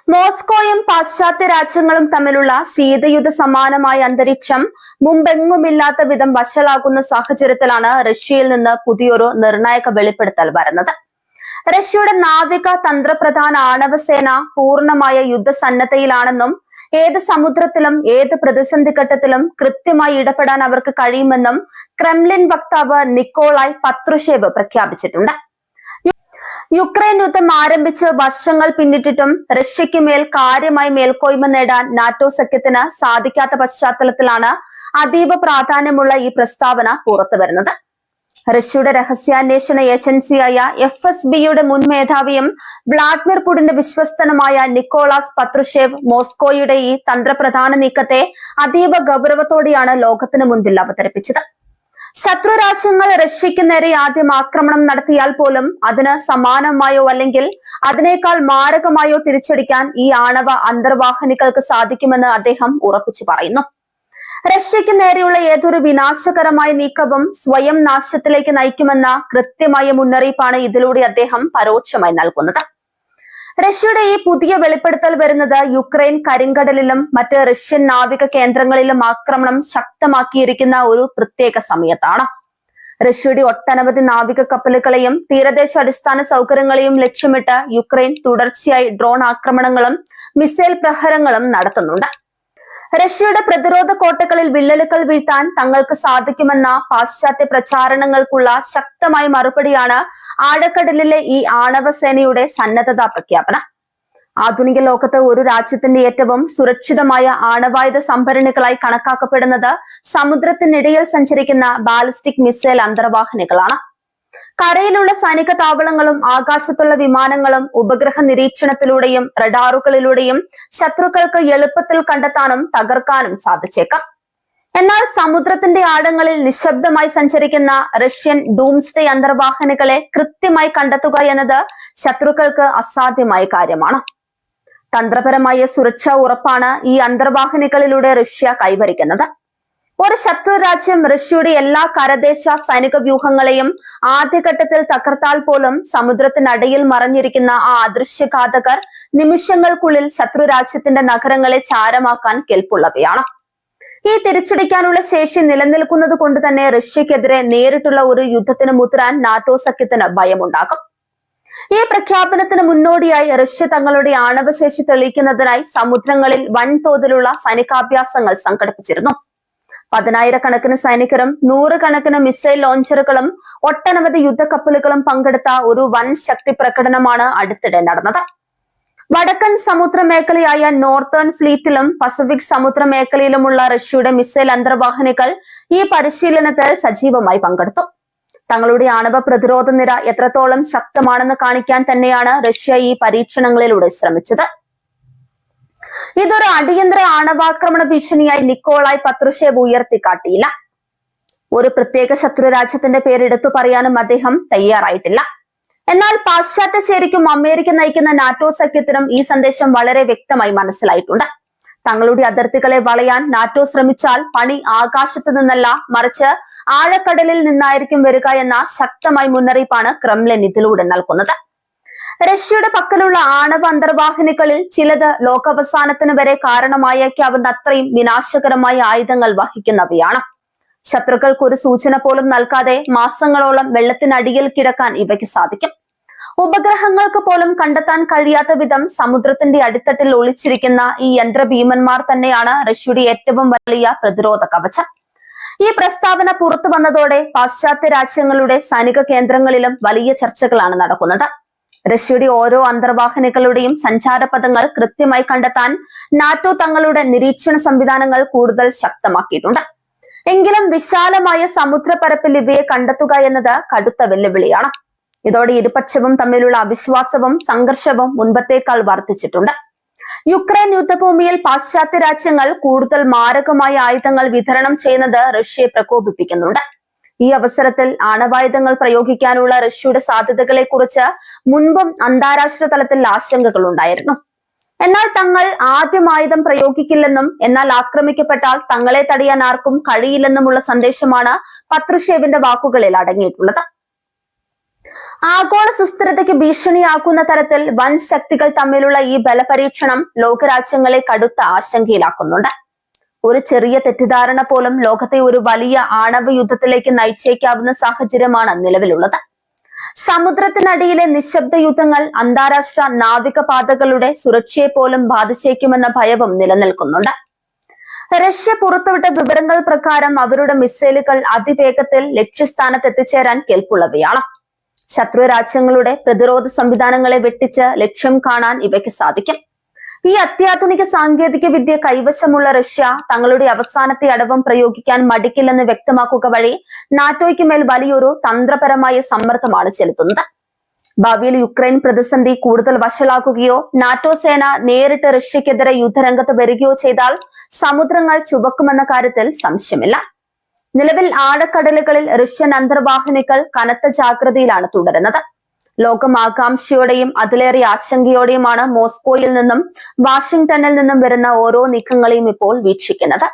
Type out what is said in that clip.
മോസ്കോയും പാശ്ചാത്യ രാജ്യങ്ങളും തമ്മിലുള്ള ശീതയുദ്ധ സമാനമായ അന്തരീക്ഷം മുമ്പെങ്ങുമില്ലാത്ത വിധം വഷളാകുന്ന സാഹചര്യത്തിലാണ് റഷ്യയിൽ നിന്ന് പുതിയൊരു നിർണായക വെളിപ്പെടുത്തൽ വരുന്നത്. റഷ്യയുടെ നാവിക തന്ത്രപ്രധാന ആണവസേന പൂർണ്ണമായ യുദ്ധസന്നദ്ധയിലാണെന്നും ഏത് സമുദ്രത്തിലും ഏത് പ്രതിസന്ധി ഘട്ടത്തിലും കൃത്യമായി ഇടപെടാൻ അവർക്ക് കഴിയുമെന്നും ക്രെംലിൻ വക്താവ് നിക്കോളായ് പത്രുഷേവ് പ്രഖ്യാപിച്ചിട്ടുണ്ട്. യുക്രൈൻ യുദ്ധം ആരംഭിച്ച് വർഷങ്ങൾ പിന്നിട്ടിട്ടും റഷ്യയ്ക്ക് മേൽ കാര്യമായി മേൽക്കോയ്മ നേടാൻ നാറ്റോ സഖ്യത്തിന് സാധിക്കാത്ത പശ്ചാത്തലത്തിലാണ് അതീവ പ്രാധാന്യമുള്ള ഈ പ്രസ്താവന പുറത്തുവരുന്നത്. റഷ്യയുടെ രഹസ്യാന്വേഷണ ഏജൻസിയായ FSBയുടെ മുൻ മേധാവിയും വ്ളാഡിമിർ പുടിന്റെ വിശ്വസ്തനുമായ നിക്കോളാസ് പത്രുഷേവ് മോസ്കോയുടെ ഈ തന്ത്രപ്രധാന നീക്കത്തെ അതീവ ഗൗരവത്തോടെയാണ് ലോകത്തിന് മുൻപിൽ അവതരിപ്പിച്ചത്. ശത്രു രാജ്യങ്ങൾ റഷ്യയ്ക്ക് നേരെ ആദ്യം ആക്രമണം നടത്തിയാൽ പോലും അതിന് സമാനമായോ അല്ലെങ്കിൽ അതിനേക്കാൾ മാരകമായോ തിരിച്ചടിക്കാൻ ഈ ആണവ അന്തർവാഹിനികൾക്ക് സാധിക്കുമെന്ന് അദ്ദേഹം ഉറപ്പിച്ചു പറയുന്നു. റഷ്യയ്ക്ക് നേരെയുള്ള ഏതൊരു വിനാശകരമായ നീക്കവും സ്വയം നാശത്തിലേക്ക് നയിക്കുമെന്ന കൃത്യമായ മുന്നറിയിപ്പാണ് ഇതിലൂടെ അദ്ദേഹം പരോക്ഷമായി നൽകുന്നത്. റഷ്യയുടെ ഈ പുതിയ വെളിപ്പെടുത്തൽ വരുന്നത് യുക്രൈൻ കരിങ്കടലിലും മറ്റ് റഷ്യൻ നാവിക കേന്ദ്രങ്ങളിലും ആക്രമണം ശക്തമാക്കിയിരിക്കുന്ന ഒരു പ്രത്യേക സമയത്താണ്. റഷ്യയുടെ ഒട്ടനവധി നാവിക കപ്പലുകളെയും തീരദേശ അടിസ്ഥാന സൗകര്യങ്ങളെയും ലക്ഷ്യമിട്ട് യുക്രൈൻ തുടർച്ചയായി ഡ്രോൺ ആക്രമണങ്ങളും മിസൈൽ പ്രഹരങ്ങളും നടത്തുന്നുണ്ട്. റഷ്യയുടെ പ്രതിരോധ കോട്ടകളിൽ വിള്ളലുകൾ വീഴ്ത്താൻ തങ്ങൾക്ക് സാധിക്കുമെന്ന പാശ്ചാത്യ പ്രചാരണങ്ങൾക്കുള്ള ശക്തമായ മറുപടിയാണ് ആഴക്കടലിലെ ഈ ആണവസേനയുടെ സന്നദ്ധതാ പ്രഖ്യാപനം. ആധുനിക ലോകത്ത് ഒരു രാജ്യത്തിന്റെ ഏറ്റവും സുരക്ഷിതമായ ആണവായുധ സംഭരണികളായി കണക്കാക്കപ്പെടുന്നത് സമുദ്രത്തിനിടയിൽ സഞ്ചരിക്കുന്ന ബാലിസ്റ്റിക് മിസൈൽ അന്തർവാഹിനികളാണ്. കരയിലുള്ള സൈനിക താവളങ്ങളും ആകാശത്തുള്ള വിമാനങ്ങളും ഉപഗ്രഹ നിരീക്ഷണത്തിലൂടെയും റഡാറുകളിലൂടെയും ശത്രുക്കൾക്ക് എളുപ്പത്തിൽ കണ്ടെത്താനും തകർക്കാനും സാധിച്ചേക്കാം. എന്നാൽ സമുദ്രത്തിന്റെ ആഴങ്ങളിൽ നിശബ്ദമായി സഞ്ചരിക്കുന്ന റഷ്യൻ ഡൂംസ്ഡേ അന്തർവാഹിനികളെ കൃത്യമായി കണ്ടെത്തുക എന്നത് ശത്രുക്കൾക്ക് അസാധ്യമായ കാര്യമാണ്. തന്ത്രപരമായ സുരക്ഷാ ഉറപ്പാണ് ഈ അന്തർവാഹിനികളിലൂടെ റഷ്യ കൈവരിക്കുന്നത്. ഒരു ശത്രു രാജ്യം റഷ്യയുടെ എല്ലാ കരദേശ സൈനിക വ്യൂഹങ്ങളെയും ആദ്യഘട്ടത്തിൽ തകർത്താൽ പോലും സമുദ്രത്തിനടിയിൽ മറഞ്ഞിരിക്കുന്ന ആ അദൃശ്യഘാതകർ നിമിഷങ്ങൾക്കുള്ളിൽ ശത്രു രാജ്യത്തിന്റെ നഗരങ്ങളെ ചാരമാക്കാൻ കെൽപ്പുള്ളവയാണ്. ഈ തിരിച്ചടിക്കാനുള്ള ശേഷി നിലനിൽക്കുന്നത് കൊണ്ട് തന്നെ റഷ്യക്കെതിരെ നേരിട്ടുള്ള ഒരു യുദ്ധത്തിന് മുതിരാൻ നാറ്റോ സഖ്യത്തിന് ഭയമുണ്ടാകും. ഈ പ്രഖ്യാപനത്തിന് മുന്നോടിയായി റഷ്യ തങ്ങളുടെ ആണവശേഷി തെളിയിക്കുന്നതിനായി സമുദ്രങ്ങളിൽ വൻതോതിലുള്ള സൈനികാഭ്യാസങ്ങൾ സംഘടിപ്പിച്ചിരുന്നു. 10,000-കണക്കിന് സൈനികരും 100-കണക്കിന് മിസൈൽ ലോഞ്ചറുകളും ഒട്ടനവധി യുദ്ധക്കപ്പലുകളും പങ്കെടുത്ത ഒരു വൻ ശക്തി പ്രകടനമാണ് അടുത്തിടെ നടന്നത്. വടക്കൻ സമുദ്ര മേഖലയായ നോർത്തേൺ ഫ്ലീറ്റിലും പസഫിക് സമുദ്ര മേഖലയിലുമുള്ള റഷ്യയുടെ മിസൈൽ അന്തർവാഹിനികൾ ഈ പരിശീലനത്തിൽ സജീവമായി പങ്കെടുത്തു. തങ്ങളുടെ ആണവ പ്രതിരോധ നിര എത്രത്തോളം ശക്തമാണെന്ന് കാണിക്കാൻ തന്നെയാണ് റഷ്യ ഈ പരീക്ഷണങ്ങളിലൂടെ ശ്രമിച്ചത്. ഇതൊരു അടിയന്തര ആണവാക്രമണ ഭീഷണിയായി നിക്കോളായ് പത്രുഷേവ് ഉയർത്തിക്കാട്ടിയില്ല. ഒരു പ്രത്യേക ശത്രു രാജ്യത്തിന്റെ പേരെടുത്തു പറയാനും അദ്ദേഹം തയ്യാറായിട്ടില്ല. എന്നാൽ പാശ്ചാത്യ ചേരിക്കും അമേരിക്ക നയിക്കുന്ന നാറ്റോ സഖ്യത്തിനും ഈ സന്ദേശം വളരെ വ്യക്തമായി മനസ്സിലായിട്ടുണ്ട്. തങ്ങളുടെ അതിർത്തികളെ വളയാൻ നാറ്റോ ശ്രമിച്ചാൽ പണി ആകാശത്ത് നിന്നല്ല മറിച്ച് ആഴക്കടലിൽ നിന്നായിരിക്കും വരിക എന്ന ശക്തമായ മുന്നറിയിപ്പാണ് ക്രെംലിൻ ഇതിലൂടെ നൽകുന്നത്. റഷ്യയുടെ പക്കലുള്ള ആണവ അന്തർവാഹിനികളിൽ ചിലത് ലോകാവസാനത്തിന് വരെ കാരണമായേക്കാവുന്ന അത്രയും വിനാശകരമായ ആയുധങ്ങൾ വഹിക്കുന്നവയാണ്. ശത്രുക്കൾക്ക് ഒരു സൂചന പോലും നൽകാതെ മാസങ്ങളോളം വെള്ളത്തിനടിയിൽ കിടക്കാൻ ഇവയ്ക്ക് സാധിക്കും. ഉപഗ്രഹങ്ങൾക്ക് പോലും കണ്ടെത്താൻ കഴിയാത്ത വിധം സമുദ്രത്തിന്റെ അടിത്തട്ടിൽ ഒളിച്ചിരിക്കുന്ന ഈ യന്ത്രഭീമന്മാർ തന്നെയാണ് റഷ്യയുടെ ഏറ്റവും വലിയ പ്രതിരോധ കവചം. ഈ പ്രസ്താവന പുറത്തു വന്നതോടെ പാശ്ചാത്യ രാജ്യങ്ങളുടെ സൈനിക കേന്ദ്രങ്ങളിലും വലിയ ചർച്ചകളാണ് നടക്കുന്നത്. റഷ്യയുടെ ഓരോ അന്തർവാഹിനികളുടെയും സഞ്ചാരപഥങ്ങൾ കൃത്യമായി കണ്ടെത്താൻ നാറ്റോ തങ്ങളുടെ നിരീക്ഷണ സംവിധാനങ്ങൾ കൂടുതൽ ശക്തമാക്കിയിട്ടുണ്ട്. എങ്കിലും വിശാലമായ സമുദ്രപരപ്പിൽ ഇവയെ കണ്ടെത്തുക എന്നത് കടുത്ത വെല്ലുവിളിയാണ്. ഇതോടെ ഇരുപക്ഷവും തമ്മിലുള്ള അവിശ്വാസവും സംഘർഷവും മുൻപത്തേക്കാൾ വർദ്ധിച്ചിട്ടുണ്ട്. യുക്രൈൻ യുദ്ധഭൂമിയിൽ പാശ്ചാത്യ രാജ്യങ്ങൾ കൂടുതൽ മാരകമായ ആയുധങ്ങൾ വിതരണം ചെയ്യുന്നത് റഷ്യയെ പ്രകോപിപ്പിക്കുന്നുണ്ട്. ഈ അവസരത്തിൽ ആണവായുധങ്ങൾ പ്രയോഗിക്കാനുള്ള റഷ്യയുടെ സാധ്യതകളെ കുറിച്ച് മുൻപും അന്താരാഷ്ട്ര തലത്തിൽ ആശങ്കകൾ ഉണ്ടായിരുന്നു. എന്നാൽ തങ്ങൾ ആദ്യം ആയുധം പ്രയോഗിക്കില്ലെന്നും എന്നാൽ ആക്രമിക്കപ്പെട്ടാൽ തങ്ങളെ തടയാൻ ആർക്കും കഴിയില്ലെന്നുമുള്ള സന്ദേശമാണ് പത്രുഷേവിന്റെ വാക്കുകളിൽ അടങ്ങിയിട്ടുള്ളത്. ആഗോള സുസ്ഥിരതയ്ക്ക് ഭീഷണിയാക്കുന്ന തരത്തിൽ വൻ ശക്തികൾ തമ്മിലുള്ള ഈ ബലപരീക്ഷണം ലോകരാജ്യങ്ങളെ കടുത്ത ആശങ്കയിലാക്കുന്നുണ്ട്. ഒരു ചെറിയ തെറ്റിദ്ധാരണ പോലും ലോകത്തെ ഒരു വലിയ ആണവ യുദ്ധത്തിലേക്ക് നയിച്ചേക്കാവുന്ന സാഹചര്യമാണ് നിലവിലുള്ളത്. സമുദ്രത്തിനടിയിലെ നിശബ്ദ യുദ്ധങ്ങൾ അന്താരാഷ്ട്ര നാവികപാതകളുടെ സുരക്ഷയെ പോലും ബാധിച്ചേക്കുമെന്ന ഭയവും നിലനിൽക്കുന്നുണ്ട്. റഷ്യ പുറത്തുവിട്ട വിവരങ്ങൾ പ്രകാരം അവരുടെ മിസൈലുകൾ അതിവേഗത്തിൽ ലക്ഷ്യസ്ഥാനത്ത് എത്തിച്ചേരാൻ കെൽപ്പുള്ളവയാണ്. ശത്രു രാജ്യങ്ങളുടെ പ്രതിരോധ സംവിധാനങ്ങളെ വെട്ടിച്ച് ലക്ഷ്യം കാണാൻ ഇവയ്ക്ക് സാധിക്കും. ഈ അത്യാധുനിക സാങ്കേതിക വിദ്യ കൈവശമുള്ള റഷ്യ തങ്ങളുടെ അവസാനത്തെ അടവും പ്രയോഗിക്കാൻ മടിക്കില്ലെന്ന് വ്യക്തമാക്കുക വഴി നാറ്റോയ്ക്ക് മേൽ വലിയൊരു തന്ത്രപരമായ സമ്മർദ്ദമാണ് ചെലുത്തുന്നത്. ഭാവിയിൽ യുക്രൈൻ പ്രതിസന്ധി കൂടുതൽ വഷളാക്കുകയോ നാറ്റോ സേന നേരിട്ട് റഷ്യക്കെതിരെ യുദ്ധരംഗത്ത് വരികയോ ചെയ്താൽ സമുദ്രങ്ങൾ ചുവക്കുമെന്ന കാര്യത്തിൽ സംശയമില്ല. നിലവിൽ ആഴക്കടലുകളിൽ റഷ്യൻ അന്തർവാഹിനികൾ കനത്ത ജാഗ്രതയിലാണ് തുടരുന്നത്. ലോകം ആകാംക്ഷയോടെയും അതിലേറെ ആശങ്കയോടെയുമാണ് മോസ്കോയിൽ നിന്നും വാഷിംഗ്ടണിൽ നിന്നും വരുന്ന ഓരോ നീക്കങ്ങളെയും ഇപ്പോൾ വീക്ഷിക്കുന്നത്.